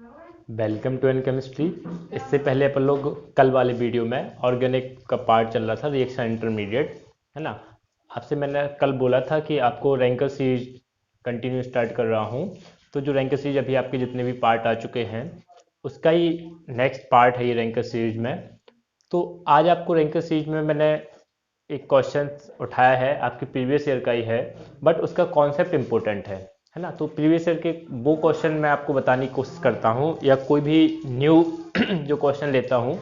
Welcome to N chemistry. इससे पहले अपन लोग कल वाले वीडियो में ऑर्गेनिक का पार्ट चल रहा था, रिएक्शन इंटरमीडिएट, है ना। आपसे मैंने कल बोला था कि आपको रैंकर सीरीज कंटिन्यू स्टार्ट कर रहा हूँ। तो जो रैंकर सीरीज अभी आपके जितने भी पार्ट आ चुके हैं उसका ही नेक्स्ट पार्ट है ये रैंकर सीरीज में। तो आज आपको रैंकर सीरीज में मैंने एक क्वेश्चन उठाया है, आपके प्रीवियस ईयर का ही है, बट उसका कॉन्सेप्ट इंपॉर्टेंट है ना। तो प्रीवियस ईयर के वो क्वेश्चन मैं आपको बताने की कोशिश करता हूँ, या कोई भी न्यू जो क्वेश्चन लेता हूँ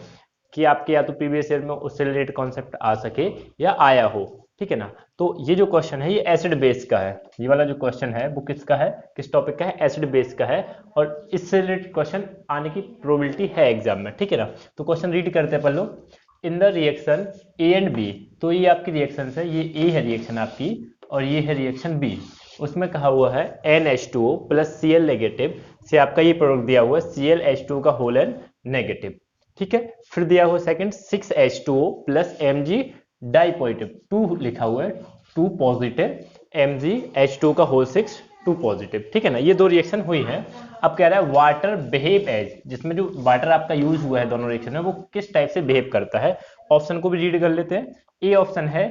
कि आपके या तो प्रीवियस ईयर में उससे रिलेटेड कॉन्सेप्ट आ सके या आया हो, ठीक है ना। तो ये जो क्वेश्चन है ये एसिड बेस का है। ये वाला जो क्वेश्चन है वो किसका है, किस टॉपिक का है, एसिड बेस का है। और इससे रिलेटेड क्वेश्चन आने की प्रोबेबिलिटी है एग्जाम में, ठीक है ना। तो क्वेश्चन रीड करते हैं अपन लोग। In the reaction A and B, तो ये आपकी रिएक्शन है, ये ए है रिएक्शन आपकी और ये है रिएक्शन बी। उसमें कहा हुआ है NH2O प्लस Cl नेगेटिव से आपका ये प्रोडक्ट दिया हुआ है Cl H2O का होल एंड नेगेटिव, ठीक है। फिर दिया हुआ second 6H2O plus Mg di positive, 2 लिखा हुआ है, 2 पॉजिटिव, MgH2O का होल 6 2 पॉजिटिव, ठीक है ना। ये दो रिएक्शन हुई है। अब कह रहा है वाटर बिहेव एज, जिसमें जो वाटर आपका यूज हुआ है दोनों रिएक्शन में वो किस टाइप से बिहेव करता है। ऑप्शन को भी रीड कर लेते हैं। ए ऑप्शन है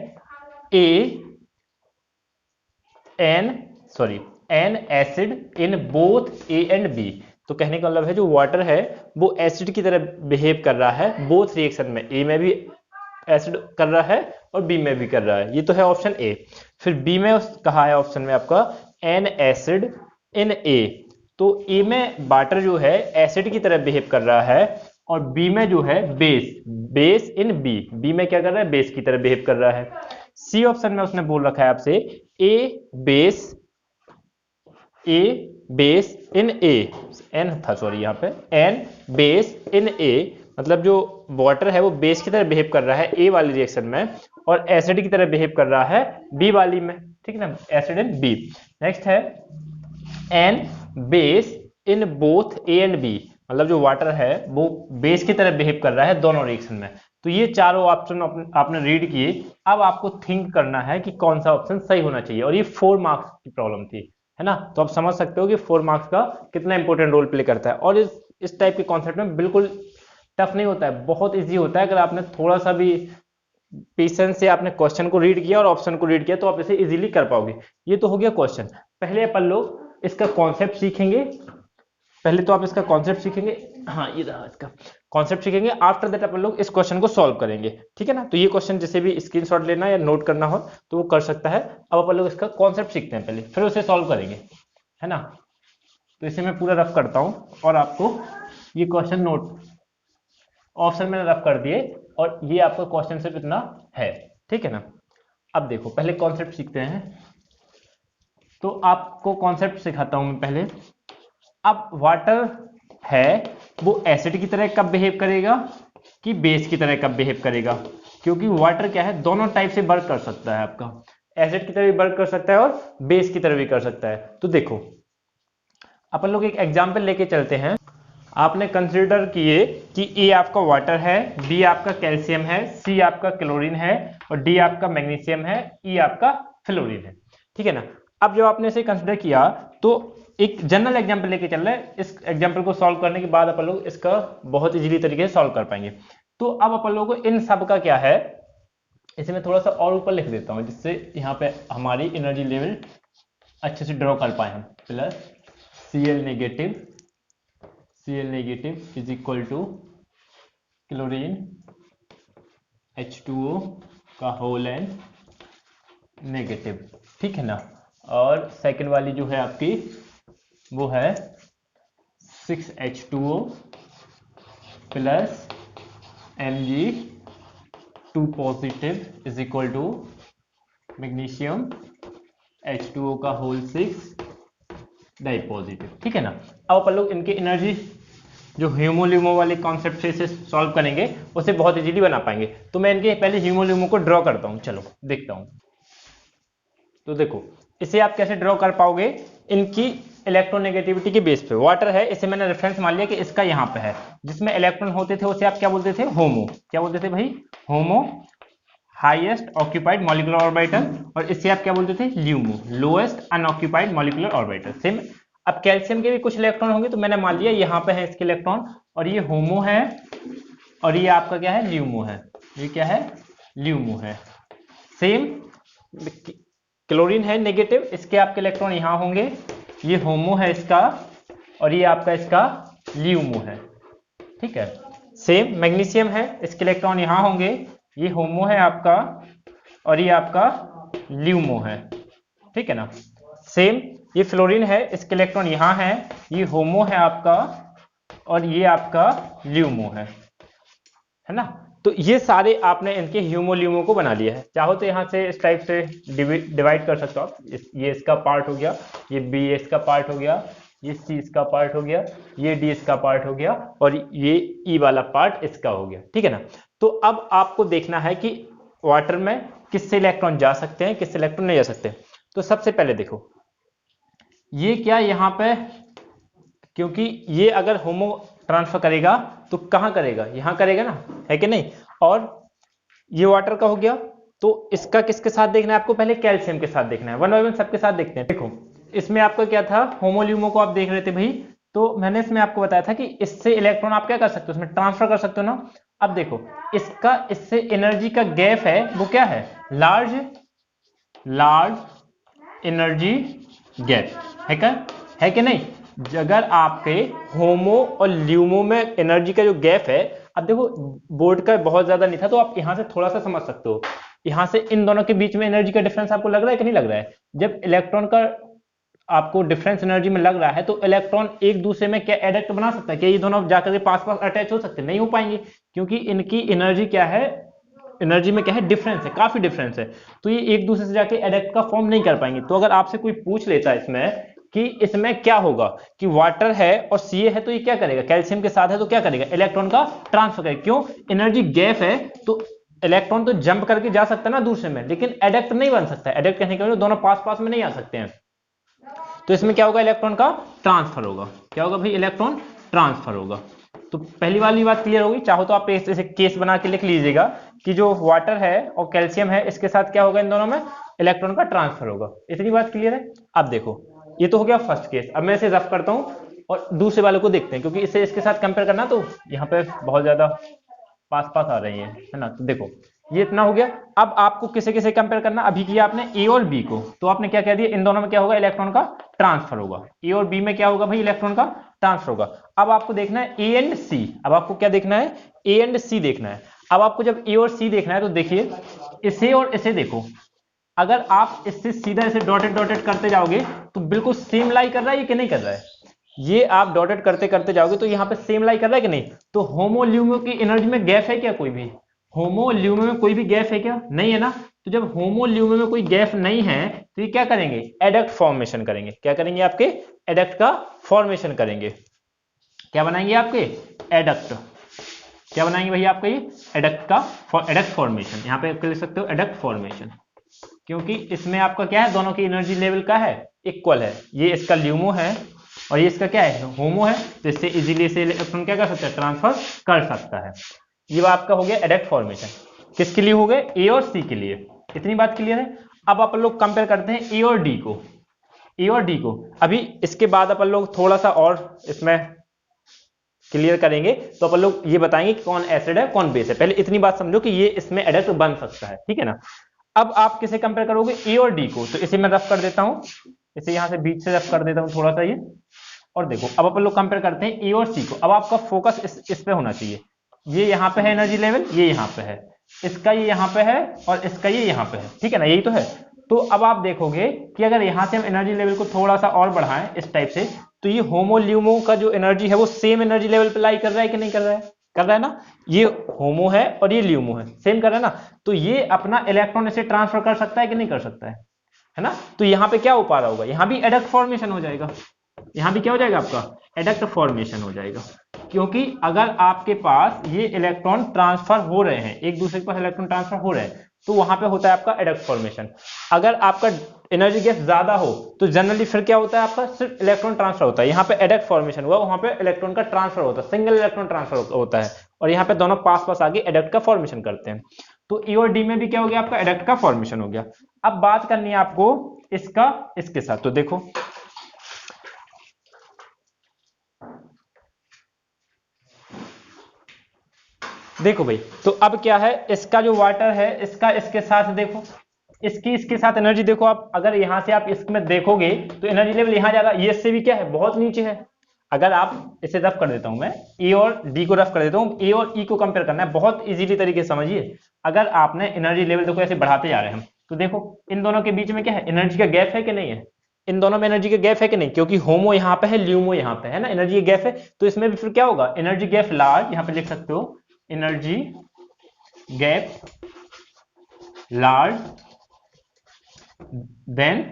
A an acid in both A and B. तो कहने का मतलब है जो वाटर है वो एसिड की तरह बिहेव कर रहा है बोथ रिएक्शन में, ए में भी एसिड कर रहा है और बी में भी कर रहा है। ये तो है ऑप्शन ए। फिर बी में कहा है ऑप्शन में आपका एन एसिड इन ए, तो ए में वाटर जो है एसिड की तरह बिहेव कर रहा है और बी में जो है बेस इन बी में क्या कर रहा है, बेस की तरह बिहेव कर रहा है। सी ऑप्शन में उसने बोल रखा है आपसे ए बेस इन ए, एन था सॉरी, यहाँ पे एन बेस इन ए, मतलब जो वाटर है वो बेस की तरह बिहेव कर रहा है ए वाली रिएक्शन में और एसिड की तरह बिहेव कर रहा है बी वाली में, ठीक है ना, एसिड इन बी। नेक्स्ट है an base in both A and B, मतलब जो वाटर है वो बेस की तरह बिहेव कर रहा है दोनों रिएक्शन में। तो ये चारों ऑप्शन आपने रीड किए। अब आपको थिंक करना है कि कौन सा ऑप्शन सही होना चाहिए, और ये 4 मार्क्स की प्रॉब्लम थी, है ना। तो आप समझ सकते हो कि 4 मार्क्स का कितना इंपॉर्टेंट रोल प्ले करता है। और इस टाइप के कॉन्सेप्ट में बिल्कुल टफ नहीं होता है, बहुत इजी होता है। अगर आपने थोड़ा सा भी पेशेंस से आपने क्वेश्चन को रीड किया और ऑप्शन को रीड किया तो आप इसे इजीली कर पाओगे। ये तो हो गया क्वेश्चन। पहले अपन लोग इसका कॉन्सेप्ट सीखेंगे। पहले तो आप इसका कॉन्सेप्ट सीखेंगे, हाँ ये रहा इसका कॉन्सेप्ट सीखेंगे। आफ्टर दैट अपन लोग इस क्वेश्चन को सॉल्व करेंगे, ठीक है ना। तो ये क्वेश्चन जैसे भी स्क्रीनशॉट लेना या नोट करना हो तो वो कर सकता है। अब अपन लोग इसका कॉन्सेप्ट सीखते हैं पहले, फिर उसे सॉल्व करेंगे, है ना। तो इसे मैं पूरा रफ करता हूँ और आपको ये क्वेश्चन नोट ऑप्शन मैंने रफ कर दिए और ये आपका क्वेश्चन सिर्फ इतना है, ठीक है ना। अब देखो पहले कॉन्सेप्ट सीखते हैं। तो आपको कॉन्सेप्ट सिखाता हूं मैं पहले। अब वाटर है वो एसिड की तरह कब बिहेव करेगा कि बेस की तरह कब बिहेव करेगा, क्योंकि वाटर क्या है दोनों टाइप से वर्क कर सकता है, आपका एसिड की तरह भी वर्क कर सकता है और बेस की तरह भी कर सकता है। तो देखो अपन लोग एक एग्जांपल लेके चलते हैं। आपने कंसीडर किए कि ए आपका वाटर है, बी आपका कैल्शियम है, सी आपका क्लोरीन है और डी आपका मैग्नीशियम है, ई आपका फ्लोरीन है, ठीक है ना। अब जब आपने इसे कंसीडर किया तो एक जनरल एग्जांपल लेके चल रहे हैं। इस एग्जांपल को सॉल्व करने के बाद अपन लोग इसका बहुत इजीली तरीके से सॉल्व कर पाएंगे। तो अब अपन लोगों को इन सब का क्या है, इसे मैं थोड़ा सा और ऊपर लिख देता हूं जिससे यहाँ पे हमारी एनर्जी लेवल अच्छे से ड्रॉ कर पाए हम। Plus Cl negative is equal to chlorine H2O का होल एंड नेगेटिव, ठीक है ना। और सेकंड वाली जो है आपकी वो है 6H2O plus Mg 2 positive is equal to magnesium H2O का होल 6 डाई पॉजिटिव, ठीक है ना। अब अपन लोग इनके एनर्जी जो ह्यूमोल्यूमो वाले कॉन्सेप्ट से इसे सॉल्व करेंगे उसे बहुत इजीली बना पाएंगे। तो मैं इनके पहले ह्यूमोल्यूमो को ड्रॉ करता हूं, चलो देखता हूं। तो देखो इसे आप कैसे ड्रॉ कर पाओगे, इनकी इलेक्ट्रोनेगेटिविटी के बेस पे। वाटर है, इसे मैंने रेफरेंस मान लिया कि इसका यहाँ पे है, जिसमें इलेक्ट्रॉन होते थे उसे आप क्या बोलते थे, होमो। क्या बोलते थे भाई, होमो, हाईएस्ट ऑक्यूपाइड मॉलिक्यूलर ऑर्बिटल। और इसे आप क्या बोलते थे, LUMO, lowest unoccupied molecular orbital. Same अब कैल्शियम के भी कुछ इलेक्ट्रॉन होंगे, तो मैंने मान लिया यहाँ पे है इसके इलेक्ट्रॉन, और ये होमो है, और ये आपका क्या है, ल्यूमो है। ये क्या है, ल्यूमो है। सेम क्लोरीन है नेगेटिव, इसके आपके इलेक्ट्रॉन यहाँ होंगे, ये होमो है इसका, और ये आपका इसका ल्यूमो है। ठीक है। सेम मैग्नीशियम है, इसके इलेक्ट्रॉन यहाँ होंगे, ये होमो है आपका, और ये आपका ल्यूमो है। ठीक है ना। सेम ये फ्लोरीन है, इसके इलेक्ट्रॉन यहाँ है, ये होमो है आपका, और ये आपका ल्यूमो है ना। तो ये सारे आपने इनके ह्यूमो ल्यूमो को बना लिया है। चाहो तो यहाँ से इस टाइप से डिवाइड कर सकते हो आप। ये इसका पार्ट हो गया, ये बी इसका पार्ट हो गया, ये सी इसका पार्ट हो गया, ये डी इसका पार्ट हो गया, और ये ई वाला पार्ट इसका हो गया। ठीक है ना। तो अब आपको देखना है कि वाटर में किससे इलेक्ट्रॉन जा सकते हैं, किससे इलेक्ट्रॉन नहीं जा सकते। तो सबसे पहले देखो, ये क्या यहाँ पे, क्योंकि ये अगर होमो ट्रांसफर करेगा तो कहाँ करेगा, यहाँ करेगा ना, है कि नहीं। और ये वाटर का हो गया, तो इसका किसके साथ देखना है आपको, पहले कैल्शियम के साथ देखना है। वन बाय वन सबके साथ देखते हैं। देखो इसमें आपका क्या था, होमोल्यूमो को आप देख रहे थे भाई, तो मैंने इसमें आपको बताया था कि इससे इलेक्ट्रॉन आप क्या कर सकते हो, इसमें ट्रांसफर कर सकते हो ना। अब देखो इसका इससे एनर्जी का गैप है, वो क्या है, लार्ज एनर्जी गैप है कि नहीं। अगर आपके होमो और ल्यूमो में एनर्जी का जो गैप है, अब देखो बोर्ड का बहुत ज्यादा नहीं था, तो आप यहां से थोड़ा सा समझ सकते हो। यहां से इन दोनों के बीच में एनर्जी का डिफरेंस आपको लग रहा है कि नहीं लग रहा है। जब इलेक्ट्रॉन का आपको डिफरेंस एनर्जी में लग रहा है, तो इलेक्ट्रॉन एक दूसरे में क्या एडक्ट बना सकता है, क्या ये दोनों जाकर के पास पास अटैच हो सकते हैं, नहीं हो पाएंगे, क्योंकि इनकी एनर्जी क्या है, एनर्जी में क्या है, डिफरेंस है, काफी डिफरेंस है। तो ये एक दूसरे से जाके एडक्ट का फॉर्म नहीं कर पाएंगे। तो अगर आपसे कोई पूछ लेता है इसमें कि इसमें क्या होगा, कि वाटर है और सी है, तो ये क्या करेगा, कैल्शियम के साथ है तो क्या करेगा, इलेक्ट्रॉन का ट्रांसफर करेगा। क्यों, एनर्जी गैप है, तो इलेक्ट्रॉन तो जंप करके जा सकता है ना दूसरे में, लेकिन एडक्ट नहीं बन सकता। एडक्ट कहने के लिए दोनों पास पास में नहीं आ सकते हैं। तो इसमें क्या होगा, इलेक्ट्रॉन का ट्रांसफर होगा। क्या होगा भाई, इलेक्ट्रॉन ट्रांसफर होगा। तो पहली वाली बात क्लियर होगी। चाहो तो आप इसे केस बना के लिख लीजिएगा कि जो वाटर है और कैल्शियम है, इसके साथ क्या होगा, इन दोनों में इलेक्ट्रॉन का ट्रांसफर होगा। इतनी बात क्लियर है। अब देखो ये तो हो गया फर्स्ट केस। अब मैं इसे रफ करता हूं और दूसरे वाले को देखते हैं, क्योंकि इसे इसके साथ कंपेयर करना, तो यहाँ पे बहुत ज्यादा पास पास आ रही है ना। तो देखो ये इतना हो गया। अब आपको किसे किसे कंपेयर करना, अभी किया आपने ए और बी को, तो आपने क्या कह दिया, इन दोनों में क्या होगा, इलेक्ट्रॉन का ट्रांसफर होगा। ए और बी में क्या होगा भाई, इलेक्ट्रॉन का ट्रांसफर होगा। अब आपको देखना है ए एंड सी। अब आपको क्या देखना है, ए एंड सी देखना है। अब आपको जब ए और सी देखना है, तो देखिए इसे और इसे देखो। अगर आप इससे सीधा इसे डॉटेड डॉटेड करते जाओगे, तो बिल्कुल सेम लाई कर रहा है ये कि नहीं कर रहा है। ये आप डॉटेड करते करते जाओगे तो यहाँ पे सेम लाई कर रहा है कि नहीं। तो होमोल्यूमो की एनर्जी में गैप है क्या, कोई भी होमोल्यूमो में कोई भी गैप है क्या, नहीं है ना। तो जब होमोल्यूमो में कोई गैप नहीं है, तो ये क्या करेंगे, एडक्ट फॉर्मेशन करेंगे। क्या करेंगे, आपके एडक्ट का फॉर्मेशन करेंगे। क्या बनाएंगे आपके, एडक्ट। क्या बनाएंगे भैया आपका, ये एडक्ट का एडक्ट फॉर्मेशन। यहाँ पे लिख सकते हो एडक्ट फॉर्मेशन, क्योंकि इसमें आपका क्या है, दोनों की एनर्जी लेवल का है, इक्वल है। ये इसका ल्यूमो है और ये इसका क्या है, होमो है। तो इससे इजीली इसे इलेक्ट्रॉन क्या कर सकता है, ट्रांसफर कर सकता है। ये आपका हो गया एडक्ट फॉर्मेशन। किसके लिए हो गए, ए और सी के लिए। इतनी बात क्लियर है। अब अपन लोग कंपेयर करते हैं ए और डी को। ए और डी को अभी इसके बाद अपन लोग थोड़ा सा और इसमें क्लियर करेंगे, तो अपन लोग ये बताएंगे कि कौन एसिड है कौन बेस है। पहले इतनी बात समझो कि ये इसमें एडक्ट बन सकता है, ठीक है ना। अब आप किसे कंपेयर करोगे, ए और डी को। तो इसे मैं रफ कर देता हूं, इसे यहां से बीच से रफ कर देता हूं थोड़ा सा ये। और देखो अब अपन लोग कंपेयर करते हैं ए और सी को। अब आपका फोकस इस पे होना चाहिए। ये यहाँ पे है एनर्जी लेवल, ये यहाँ पे है, इसका ये यहाँ पे है और इसका ये यहाँ पे है, ठीक है ना, यही तो है। तो अब आप देखोगे कि अगर यहाँ से हम एनर्जी लेवल को थोड़ा सा और बढ़ाएं इस टाइप से, तो ये होमोल्यूमो का जो एनर्जी है वो सेम एनर्जी लेवल पे लाई कर रहा है कि नहीं कर रहा है, कर रहा है ना। ये होमो है और ये ल्यूमो है, सेम कर रहा है ना। तो ये अपना इलेक्ट्रॉन इसे ट्रांसफर कर सकता है कि नहीं कर सकता है ना। तो यहाँ पे क्या हो पा रहा होगा, यहाँ भी एडक्ट फॉर्मेशन हो जाएगा। यहाँ भी क्या हो जाएगा, आपका एडक्ट फॉर्मेशन हो जाएगा। क्योंकि अगर आपके पास ये इलेक्ट्रॉन ट्रांसफर हो रहे हैं, एक दूसरे के पास इलेक्ट्रॉन ट्रांसफर हो रहे हैं, तो वहां पे होता है आपका एडक्ट फॉर्मेशन। अगर आपका एनर्जी गैप ज्यादा हो, तो जनरली फिर क्या होता है, आपका सिर्फ इलेक्ट्रॉन ट्रांसफर होता है। यहाँ पे एडक्ट फॉर्मेशन हुआ, वहां पे इलेक्ट्रॉन का ट्रांसफर होता है, सिंगल इलेक्ट्रॉन ट्रांसफर होता है, और यहाँ पे दोनों पास पास आगे एडक्ट का फॉर्मेशन करते हैं। तो ई और डी में भी क्या हो गया, आपका एडक्ट का फॉर्मेशन हो गया। अब बात करनी है आपको इसका इसके साथ। तो देखो देखो भाई, तो अब क्या है, इसका जो वाटर है इसका इसके साथ देखो, इसकी इसके साथ एनर्जी देखो आप, अगर यहां से आप इसमें देखोगे तो एनर्जी लेवल यहां जाएगा, ये इससे भी क्या है, बहुत नीचे है। अगर आप इसे रफ कर देता हूं मैं, ए और डी को रफ कर देता हूं, ए और ई को कंपेयर करना है, बहुत इजीली तरीके से समझिए। अगर आपने एनर्जी लेवल देखो ऐसे बढ़ाते जा रहे हैं हम, तो देखो इन दोनों के बीच में क्या है, एनर्जी का गैप है कि नहीं है, इन दोनों में एनर्जी का गैप है कि नहीं, क्योंकि होमो यहाँ पे है, ल्यूमो यहाँ पे है ना, एनर्जी गैप है, तो इसमें भी फिर क्या होगा, एनर्जी गैप लार्ज, यहाँ पे लिख सकते हो एनर्जी गैप लार्ज, देन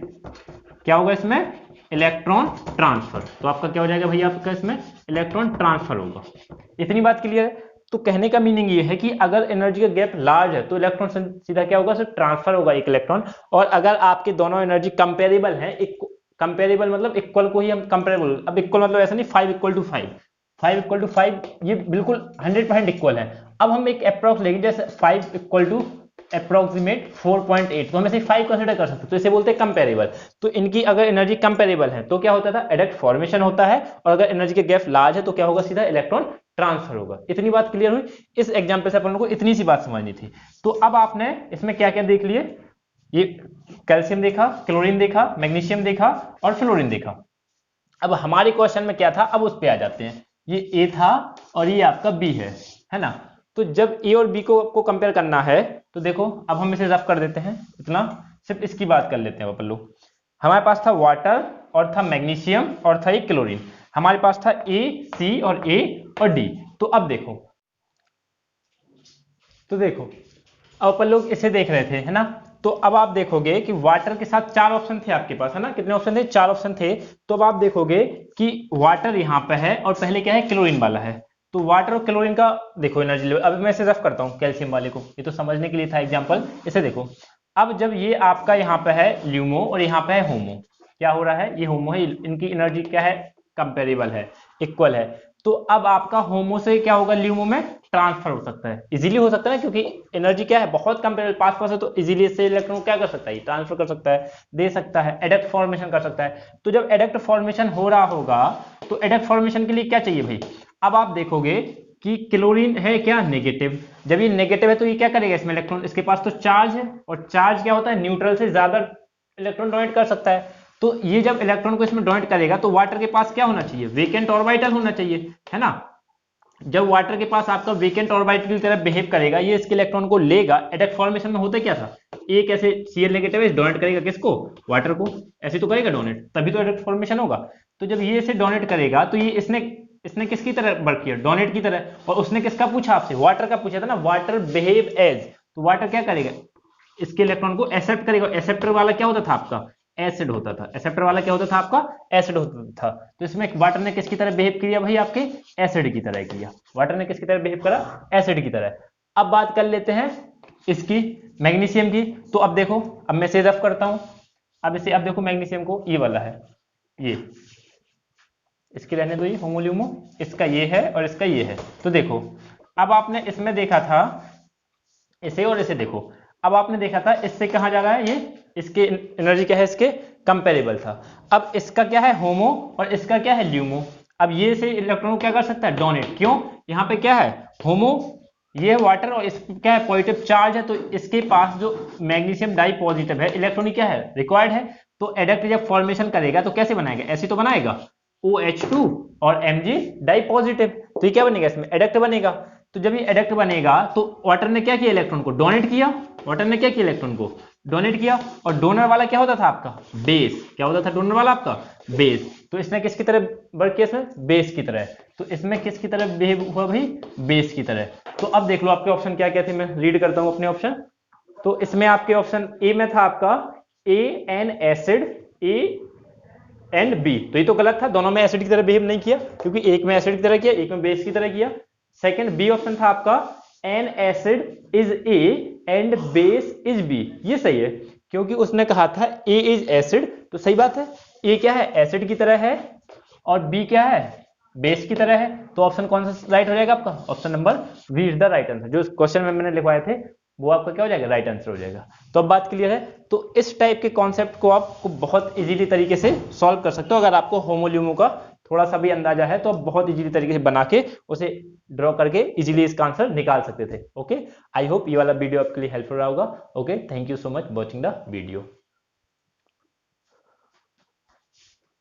क्या होगा इसमें, इलेक्ट्रॉन ट्रांसफर। तो आपका क्या हो जाएगा भैया, आपका इसमें इलेक्ट्रॉन ट्रांसफर होगा। इतनी बात क्लियर है। तो कहने का मीनिंग ये है कि अगर एनर्जी का गैप लार्ज है तो इलेक्ट्रॉन सीधा क्या होगा, सिर्फ ट्रांसफर होगा एक इलेक्ट्रॉन। और अगर आपके दोनों एनर्जी कंपेरेबल है, कंपेरेबल मतलब इक्वल को ही हम कंपेरेबल, अब इक्वल मतलब ऐसा नहीं 5 इक्वल टू 5, 5 इक्वल टू 5, ये बिल्कुल 100% इक्वल है। अब हम एक अप्रॉक्स लेंगे, जैसे 5 इक्वल टू अप्रोक्सीमेट 4.8, तो हम इसे 5 कंसीडर कर सकते हैं, तो इसे बोलते हैं कंपेरेबल। तो इनकी अगर एनर्जी कंपेरेबल है तो क्या होता था, एडक्ट फॉर्मेशन होता है, और अगर एनर्जी के गैप लार्ज है तो क्या होगा, सीधा इलेक्ट्रॉन ट्रांसफर होगा। इतनी बात क्लियर हुई। इस एग्जांपल से अपन लोगों को इतनी सी बात समझनी थी। तो अब आपने इसमें क्या क्या देख लिए, ये कैल्शियम देखा, क्लोरीन देखा, मैग्नीशियम देखा और फ्लोरीन देखा। अब हमारे क्वेश्चन में क्या था, अब उस पे आ जाते हैं। ये ए था और ये आपका बी है ना। तो जब ए और बी को कंपेयर करना है तो देखो, अब हम इसे रफ कर देते हैं, इतना सिर्फ इसकी बात कर लेते हैं अपन लोग। हमारे पास था वाटर और था मैग्नीशियम और था ये क्लोरीन, हमारे पास था ए, सी और ए और डी। तो अब देखो, अब अपन लोग इसे देख रहे थे, है ना। तो अब आप देखोगे कि वाटर के साथ 4 ऑप्शन थे आपके पास, है ना, कितने ऑप्शन थे, 4 ऑप्शन थे। तो अब आप देखोगे कि वाटर यहां पे है और पहले क्या है, क्लोरीन वाला है। तो वाटर और क्लोरीन का देखो एनर्जी लेवल, अब मैं इसे रफ करता हूं कैल्शियम वाले को, ये तो समझने के लिए था एग्जांपल। इसे देखो, अब जब ये आपका यहाँ पे है ल्यूमो और यहाँ पे है होमो, क्या हो रहा है, ये होमो है, इनकी एनर्जी क्या है, कंपेरेबल है, इक्वल है। तो अब आपका होमो से क्या होगा, ल्यूमो में ट्रांसफर हो सकता है, इजीली हो सकता है ना, क्योंकि एनर्जी क्या है, बहुत कंपेरेबल, पास है, तो इजीली इससे इलेक्ट्रॉन क्या कर सकता है, ट्रांसफर कर सकता है, दे सकता है, एडक्ट फॉर्मेशन कर सकता है। तो जब एडक्ट फॉर्मेशन हो रहा होगा तो एडक्ट फॉर्मेशन के लिए क्या चाहिए भाई, अब आप देखोगे कि क्लोरीन है क्या, नेगेटिव। जब ये नेगेटिव है तो ये क्या करेगा, इसमें इलेक्ट्रॉन, इसके पास तो चार्ज है, और चार्ज क्या होता है, न्यूट्रल से ज्यादा इलेक्ट्रॉन डोनेट कर सकता है। तो ये जब इलेक्ट्रॉन को इसमें डोनेट करेगा तो वाटर के पास क्या होना चाहिए, वेकेंट ऑर्बिटल होना चाहिए, है ना। जब वाटर के पास आपका वेकेंट ऑर्बिटल की तरह बिहेव करेगा, ये इसके इलेक्ट्रॉन को लेगा। एडक्ट फॉर्मेशन में होता क्या था, एक ऐसे Cl नेगेटिव है, डोनेट करेगा किसको, वाटर को, ऐसे तो करेगा डोनेट, तभी तो एडक्ट फॉर्मेशन होगा। तो जब ये इसे डोनेट करेगा तो ये इसने किसकी तरह वर्क किया, डोनेट की तरह। और उसने किसका पूछा आपसे, वाटर का पूछा था ना, वाटर बिहेव एज, तो वाटर क्या करेगा, इसके इलेक्ट्रॉन को एक्सेप्ट करेगा। एक्सेप्टर वाला क्या होता था आपका, एसिड होता था। एक्सेप्टर वाला क्या होता था आपका, एसिड होता था। तो इसमें वाटर ने किसकी तरह बिहेव किया भाई, आपके एसिड की तरह किया। वाटर ने किसकी तरह बिहेव करा, एसिड की तरह। अब बात कर लेते हैं इसकी, मैग्नीशियम की। तो अब देखो, अब मैं इसे रफ करता हूं, अब इसे, अब देखो मैग्नीशियम को, ये वाला है, ये इसकी रहने दो, ये होमोल्यूमो, इसका ये है और इसका ये है। तो देखो, अब आपने इसमें देखा था इसे और इसे देखो, अब आपने देखा था इससे कहां जा रहा है, ये इसके एनर्जी क्या है, इसके कंपेरेबल था। अब इसका क्या है, होमो, और इसका क्या है, ल्यूमो। अब ये से इलेक्ट्रॉन को क्या कर सकता है, डोनेट। क्यों, यहाँ पे क्या है, होमो, ये है वाटर, और इस क्या है, पॉजिटिव चार्ज है, तो इसके पास जो मैग्नीशियम डाई पॉजिटिव है, इलेक्ट्रॉन क्या है, रिक्वायर्ड है। तो एडक्ट जब फॉर्मेशन करेगा तो कैसे बनाएगा, ऐसे तो बनाएगा, OH2 और Mg डाई पॉजिटिव, तो ये क्या बनेगा, इसमें एडक्ट बनेगा। तो जब ये एडक्ट बनेगा तो वाटर ने क्या किया, इलेक्ट्रॉन को डोनेट किया। वाटर ने क्या किया, इलेक्ट्रॉन को डोनेट किया। और डोनर वाला क्या होता था आपका, बेस। क्या होता था डोनर वाला आपका, बेस। तो इसने किसकी तरह वर्क किया, इसमें बेस की तरह। तो इसमें किसकी तरह बिहेव हुआ भाई, बेस की तरह। तो अब देख लो आपके ऑप्शन क्या क्या थे, मैं रीड करता हूं अपने ऑप्शन। तो इसमें आपके ऑप्शन ए में था आपका an acid, A and B. तो ये तो गलत था, दोनों में एसिड की तरह बिहेव नहीं किया, क्योंकि एक में एसिड की तरह किया, एक में बेस की तरह किया। सेकंड बी ऑप्शन था आपका an acid is A and base is B, ये सही है, क्योंकि उसने कहा था ए इज एसिड, तो सही बात है, ए क्या है, एसिड की तरह है, और बी क्या है, बेस की तरह है। तो ऑप्शन कौन सा राइट हो जाएगा आपका, option number B is the right answer. जो क्वेश्चन में मैंने लिखवाए थे वो आपका क्या हो जाएगा, राइट आंसर हो जाएगा। तो अब बात क्लियर है। तो इस टाइप के कॉन्सेप्ट को आपको बहुत इजीली तरीके से सॉल्व कर सकते हो अगर आपको होमोल्यूमो का थोड़ा सा भी अंदाजा है तो आप बहुत इजीली तरीके से बना के उसे ड्रॉ करके इजीली इसका आंसर निकाल सकते थे। ओके, आई होप ये वाला वीडियो आपके लिए हेल्पफुल रहा होगा। Okay, thank you so much watching the video.